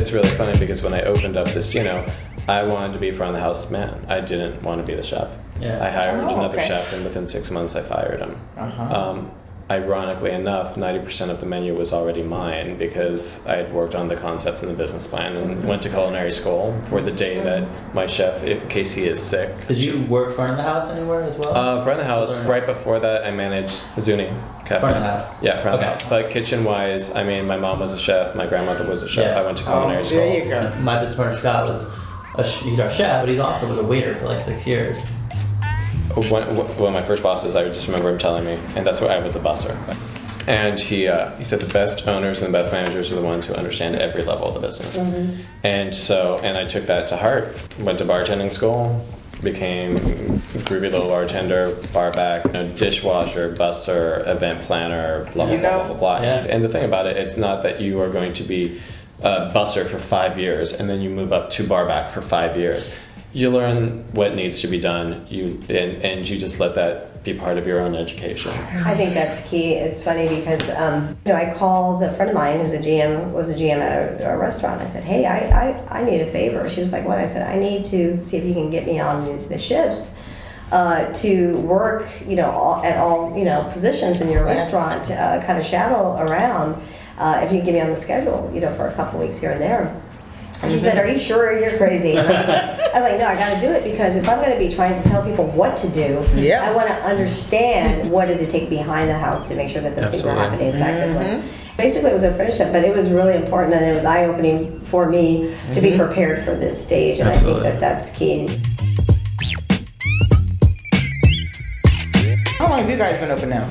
it's really funny because when I opened up Destino, I wanted to be front of the house man. I didn't want to be the chef. Yeah. I hired another chef, and within 6 months I fired him. Ironically enough, 90% of the menu was already mine because I had worked on the concept and the business plan and went to culinary school for the day that my chef, in case he is sick. Did you work front of the house anywhere as well? Front of the house. Right before that, I managed Zuni Cafe. Front of the house. Yeah, front of the house. But kitchen-wise, I mean, my mom was a chef, my grandmother was a chef. I went to culinary school. There you go. My business partner Scott was, he's our chef, but he also was a waiter for like 6 years. One of my first bosses, I just remember him telling me, and that's why I was a busser. And he said the best owners and the best managers are the ones who understand every level of the business. And I took that to heart. Went to bartending school, became groovy little bartender, bar back, dishwasher, busser, event planner, blah, blah, blah, blah, blah. Yeah. And the thing about it, it's not that you are going to be a busser for 5 years and then you move up to bar back for 5 years. You learn what needs to be done, and you just let that be part of your own education. I think that's key. It's funny because I called a friend of mine who's was a GM at a restaurant. I said, hey, I need a favor. She was like, what? I said, I need to see if you can get me on the shifts to work, at all, positions in your restaurant, kind of shadow around. If you can get me on the schedule, for a couple weeks here and there. And she said, are you sure? You're crazy. I was like, no, I got to do it because if I'm going to be trying to tell people what to do, I want to understand what does it take behind the house to make sure that those things are happening effectively. Basically, it was a apprenticeship, but it was really important and it was eye-opening for me to be prepared for this stage, and I think that that's key. How long have you guys been open now?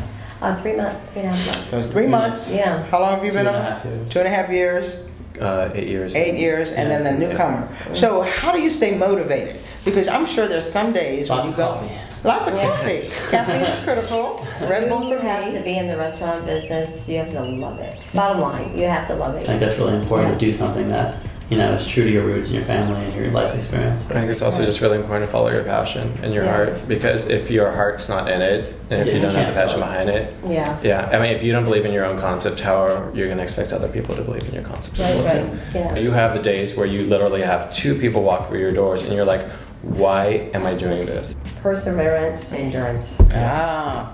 3 months, 3.5 months. So it's 3 months? Yeah. How long have you been open? 2.5 years. 8 years. 8 years, and then the newcomer. So how do you stay motivated? Because I'm sure there's some days when you go. Lots of coffee. Caffeine is critical. Red Bull for me. You have to be in the restaurant business. You have to love it. Bottom line, you have to love it. I think that's really important to do something that is true to your roots and your family and your life experience. I think it's also just really important to follow your passion and your heart, because if your heart's not in it, and if you don't have the passion behind it, I mean, if you don't believe in your own concept, how are you going to expect other people to believe in your concept as well too? Yeah. You have the days where you literally have 2 people walk through your doors and you're like, why am I doing this? Perseverance, endurance.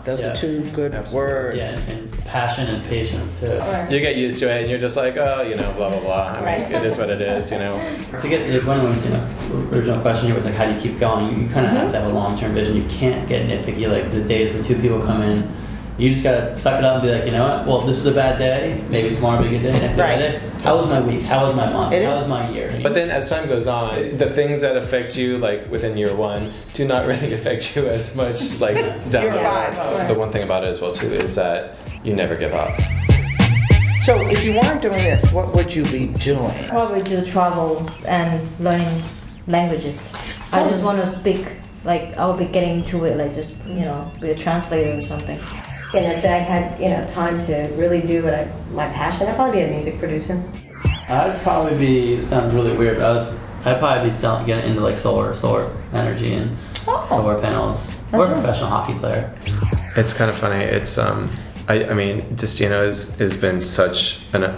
Those are 2 good words. Yeah, and passion and patience too. You get used to it and you're just like, blah, blah, blah. I mean, it is what it is, To get one of the original question here was like, how do you keep going? You kind of have to have a long-term vision. You can't get nitpicky. Like the days when 2 people come in, you just gotta suck it up and be like, you know what? Well, this is a bad day. Maybe tomorrow will be a good day. Next day, how was my week? How was my month? How was my year? But then as time goes on, the things that affect you, like within year 1, do not really affect you as much, like down the road. The one thing about it as well too is that you never give up. So if you weren't doing this, what would you be doing? Probably do travels and learning languages. I just want to speak. Like I'll be getting into it, like just be a translator or something. And if I had time to really do my passion, I'd probably be a music producer. I'd probably be, sounds really weird, but I'd probably be getting into like solar energy and solar panels. Or a professional hockey player. It's kind of funny. It's I mean, Destino has been such an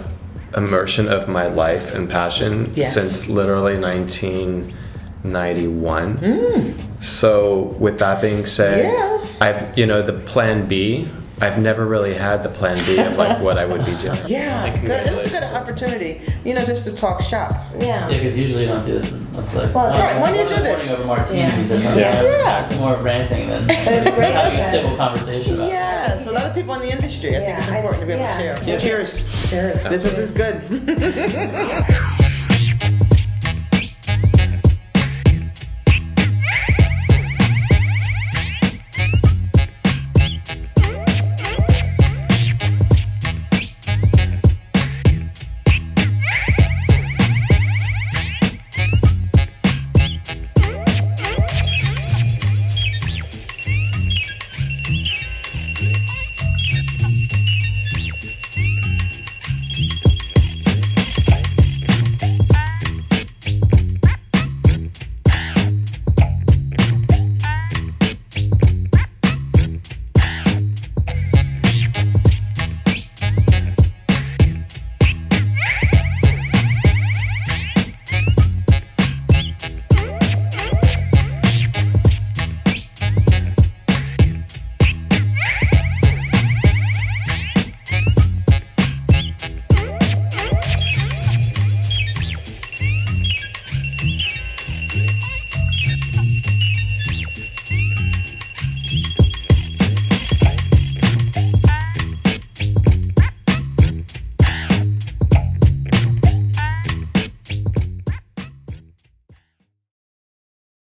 immersion of my life and passion since literally 1991. So with that being said, I've the plan B. I've never really had the plan B of like what I would be doing. Good. It's a good opportunity, just to talk shop. Yeah, because usually you don't do this. It's like, when do you do this? Morning over martinis or something. It's more ranting than having a civil conversation about it. Yes, with other people in the industry, I think it's important to be able to share. Cheers. Cheers. This is good.